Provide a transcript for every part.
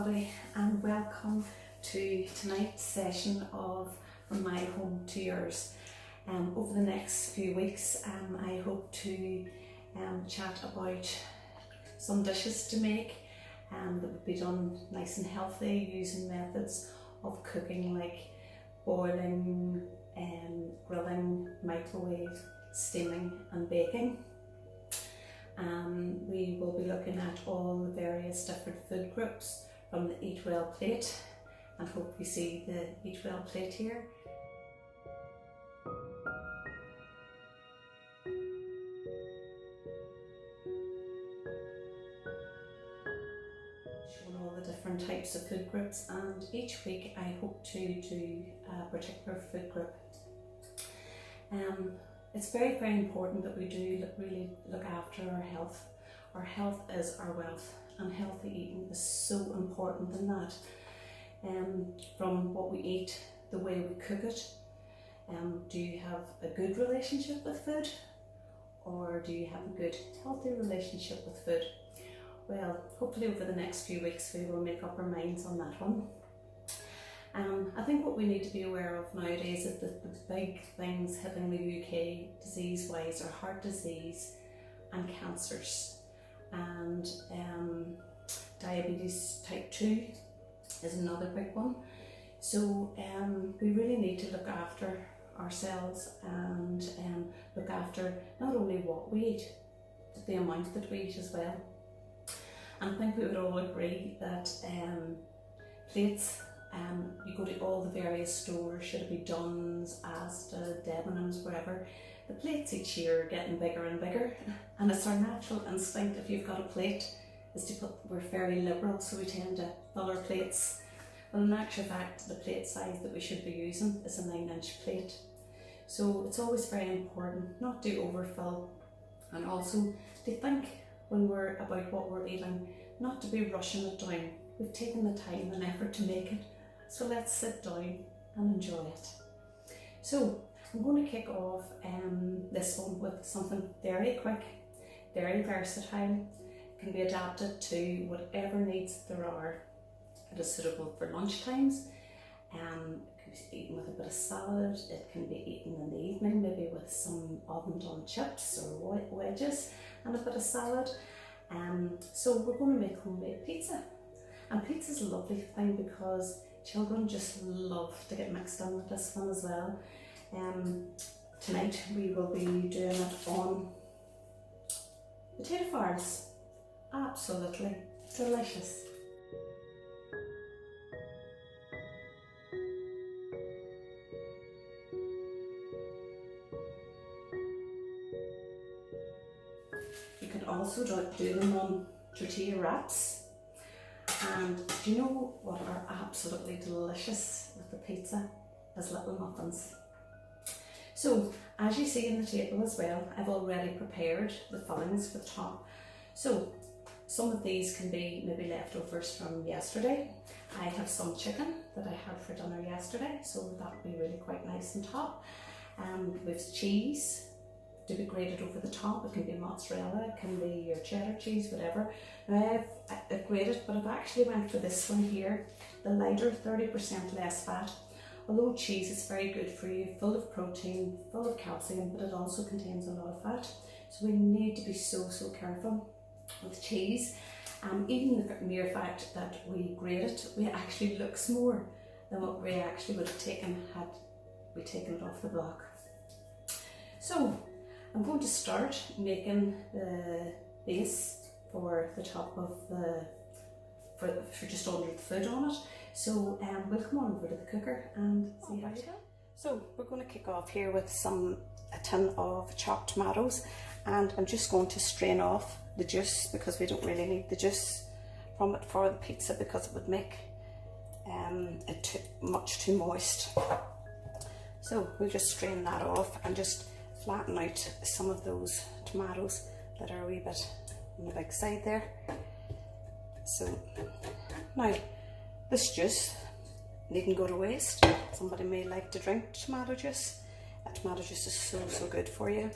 everybody, and welcome to tonight's session of From My Home to Yours. Over the next few weeks I hope to chat about some dishes to make that would be done nice and healthy using methods of cooking like boiling, grilling, microwave, steaming and baking. We will be looking at all the various different food groups from the Eat Well plate, and hope you see the Eat Well plate here. Showing all the different types of food groups, and each week I hope to do a particular food group. It's very, very important that we do really look after our health. Our health is our wealth, and healthy eating is so important in that. From what we eat, the way we cook it, do you have a good relationship with food, or do you have a good, healthy relationship with food? Well, hopefully over the next few weeks we will make up our minds on that one. I think what we need to be aware of nowadays is that the big things hitting the UK disease-wise are heart disease and cancers, and diabetes type 2 is another big one. So we really need to look after ourselves and look after not only what we eat, but the amount that we eat as well. And I think we would all agree that plates, you go to all the various stores, should it be Dunn's, Asda, Debenhams, wherever, the plates each year are getting bigger and bigger, and it's our natural instinct, if you've got a plate, is to put, we're very liberal, so we tend to fill our plates. Well, in actual fact, the plate size that we should be using is a 9-inch plate. So it's always very important not to overfill, and also to think when we're about what we're eating, not to be rushing it down. We've taken the time and effort to make it, so let's sit down and enjoy it. So I'm going to kick off this one with something very quick, very versatile. It can be adapted to whatever needs there are. It is suitable for lunch times. It can be eaten with a bit of salad. It can be eaten in the evening, maybe with some oven done chips or wedges and a bit of salad. So we're going to make homemade pizza. And pizza is a lovely thing because children just love to get mixed in with this one as well. Tonight we will be doing it on potato farts. Absolutely delicious. You can also do them on tortilla wraps. And do you know what are absolutely delicious with the pizza? Is little muffins. So as you see in the table as well, I've already prepared the fillings for the top. So some of these can be maybe leftovers from yesterday. I have some chicken that I had for dinner yesterday, so that would be really quite nice on top. With cheese to be grated over the top. It can be mozzarella, it can be your cheddar cheese, whatever. Now I've grated, but I've actually went for this one here, the lighter, 30% less fat. Although cheese is very good for you, full of protein, full of calcium, but it also contains a lot of fat. So we need to be so careful with cheese. Even the mere fact that we grate it, it actually looks more than what we actually would have taken had we taken it off the block. So I'm going to start making the base for the top of the, for just under the food on it. So we'll come on over to the cooker and see how you go. So we're going to kick off here with a tin of chopped tomatoes, and I'm just going to strain off the juice because we don't really need the juice from it for the pizza because it would make it much too moist. So we'll just strain that off and just flatten out some of those tomatoes that are a wee bit on the big side there. So now this juice needn't go to waste. Somebody may like to drink tomato juice. Tomato juice is so good for you.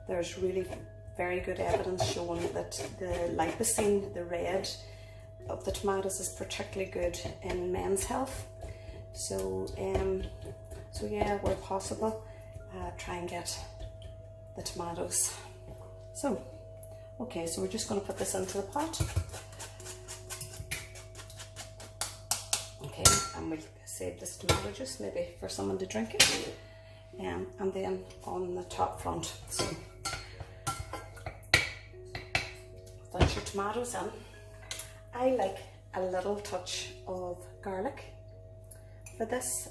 There's really very good evidence showing that the lipocene, the red of the tomatoes is particularly good in men's health. So, so yeah, where possible, try and get the tomatoes. So, okay, so we're just going to put this into the pot. Okay, and we'll save this tomato juice maybe for someone to drink it. And then on the top front. So that's your tomatoes in. I like a little touch of garlic for this,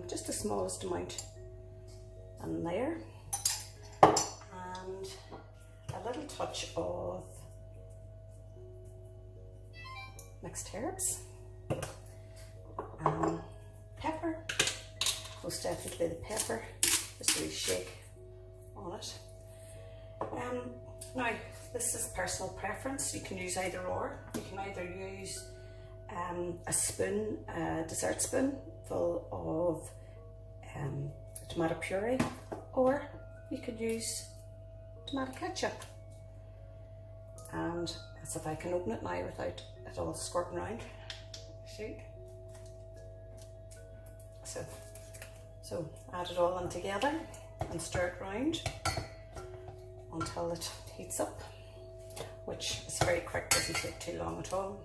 just the smallest amount in there, and a little touch of mixed herbs, pepper, most definitely the pepper, just a wee shake on it. Now this is personal preference, you can use either or. You can either use a spoon, a dessert spoon full of tomato puree, or you could use tomato ketchup. And as if I can open it now without it all squirting around. See? So add it all in together and stir it round until it heats up, which is very quick, doesn't take too long at all.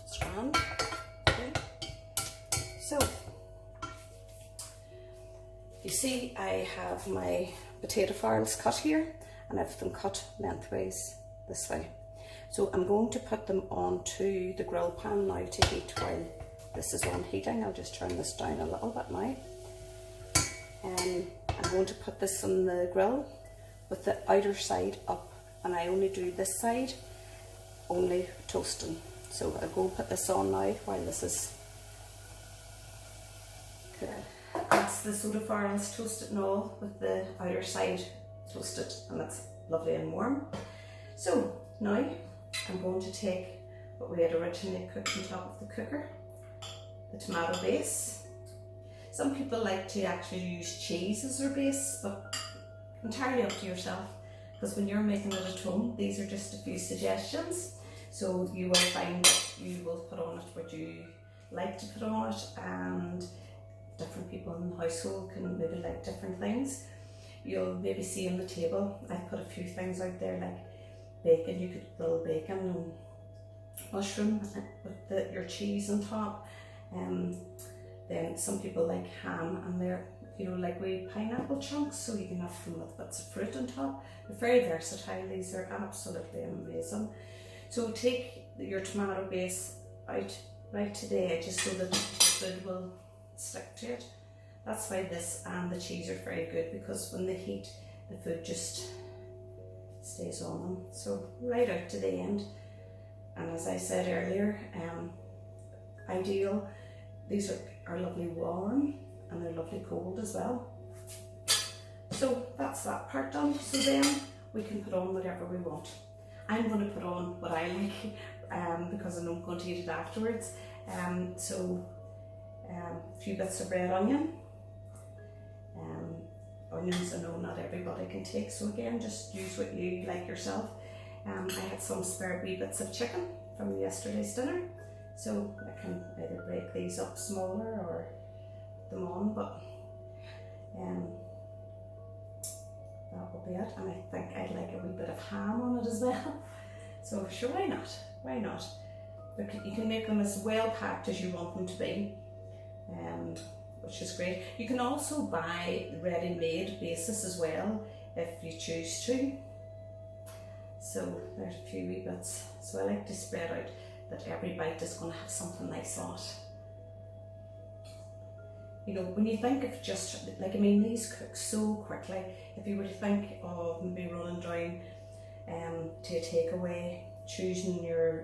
It's grand. Okay. So you see I have my potato farls cut here, and I have them cut lengthways this way. So I'm going to put them onto the grill pan now to heat while this is on heating. I'll just turn this down a little bit now. I'm going to put this on the grill with the outer side up, and I only do this side only toasting. So I'll go and put this on now while this is cooking. That's the soda farls toasted and all, with the outer side toasted, and that's lovely and warm. So now I'm going to take what we had originally cooked on top of the cooker, the tomato base. Some people like to actually use cheese as their base, but entirely up to yourself, because when you're making it at home, these are just a few suggestions. So you will find that you will put on it what you like to put on it, and different people in the household can maybe like different things. You'll maybe see on the table, I put a few things out there like bacon. You could grill bacon and mushroom with your cheese on top. Then some people like ham, and they're, you know, like wee pineapple chunks, so you can have them with bits of fruit on top. They're very versatile. These are absolutely amazing. So take your tomato base out right to the edges so that the food will stick to it. That's why this and the cheese are very good, because when they heat, the food just stays on them. So right out to the end. And as I said earlier, ideal, these are lovely warm, and they're lovely cold as well. So that's that part done. So then we can put on whatever we want. I'm going to put on what I like, because I know I'm going to eat it afterwards. So a few bits of red onion. Onions I know not everybody can take, so again, just use what you like yourself. I had some spare wee bits of chicken from yesterday's dinner, so I can either break these up smaller or put them on, but that will be it. And I think I'd like a wee bit of ham on it as well. So sure, why not? Why not? You can make them as well packed as you want them to be, which is great. You can also buy ready-made bases as well if you choose to. So there's a few wee bits. So I like to spread out that every bite is going to have something nice on it. You know, when you think of just, like, I mean, these cook so quickly. If you were to think of maybe running down to a takeaway, choosing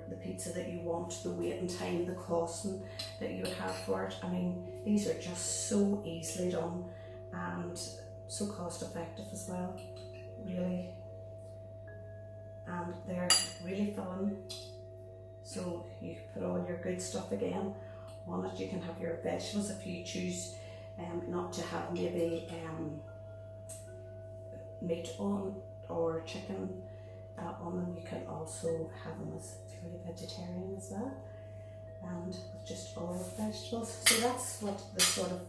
the pizza that you want, the waiting time, the costing that you would have for it. I mean, these are just so easily done and so cost effective as well, really. And they're really filling. So you put all your good stuff again on it. You can have your vegetables if you choose not to have maybe meat on or chicken on them. You can also have them as purely vegetarian. as well, and with just all the vegetables. So that's what the sort of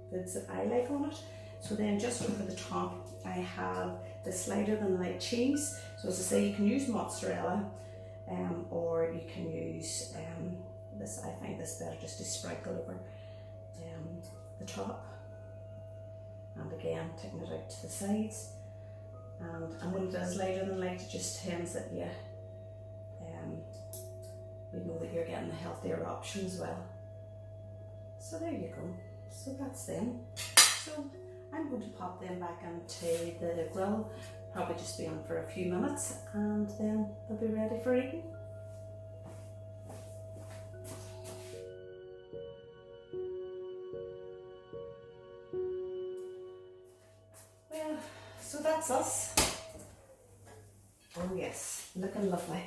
foods that I like on it. So then just over the top I have this lighter than light cheese. So as I say, you can use mozzarella or you can use this. I find this better just to sprinkle over the top, and again taking it out to the sides. And when it is lighter than light, it just tends that you know that you're getting a healthier option as well. So there you go. So that's them. So I'm going to pop them back into the grill, probably just be on for a few minutes, and then they'll be ready for eating. Well, so that's us. Oh yes, looking lovely.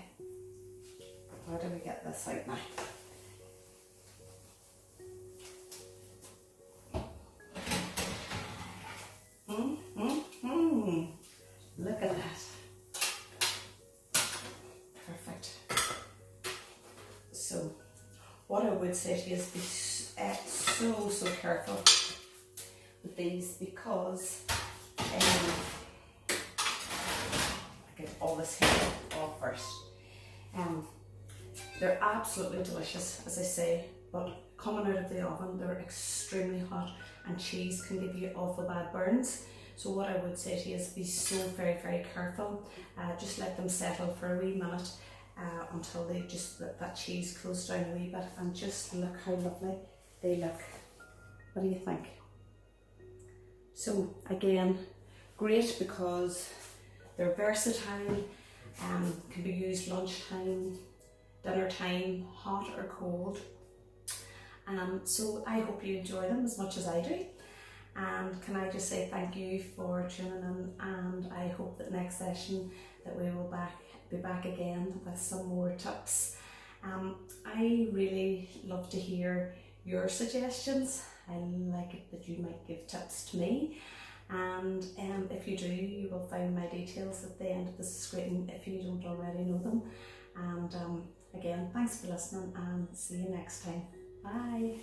Where do we get this out now? Look at that. Perfect. So, what I would say to you is be so careful with these, because I get all this hair off first. They're absolutely delicious, as I say, but coming out of the oven, they're extremely hot, and cheese can give you awful bad burns. So what I would say to you is be so very careful. Just let them settle for a wee minute until they just that cheese cools down a wee bit, and just look how lovely they look. What do you think? So again, great because they're versatile, can be used lunchtime, dinner time, hot or cold. So I hope you enjoy them as much as I do. And can I just say thank you for tuning in, and I hope that next session that we will be back again with some more tips. I really love to hear your suggestions. I like it that you might give tips to me, and if you do, you will find my details at the end of the screen if you don't already know them. And again, thanks for listening, and see you next time. Bye.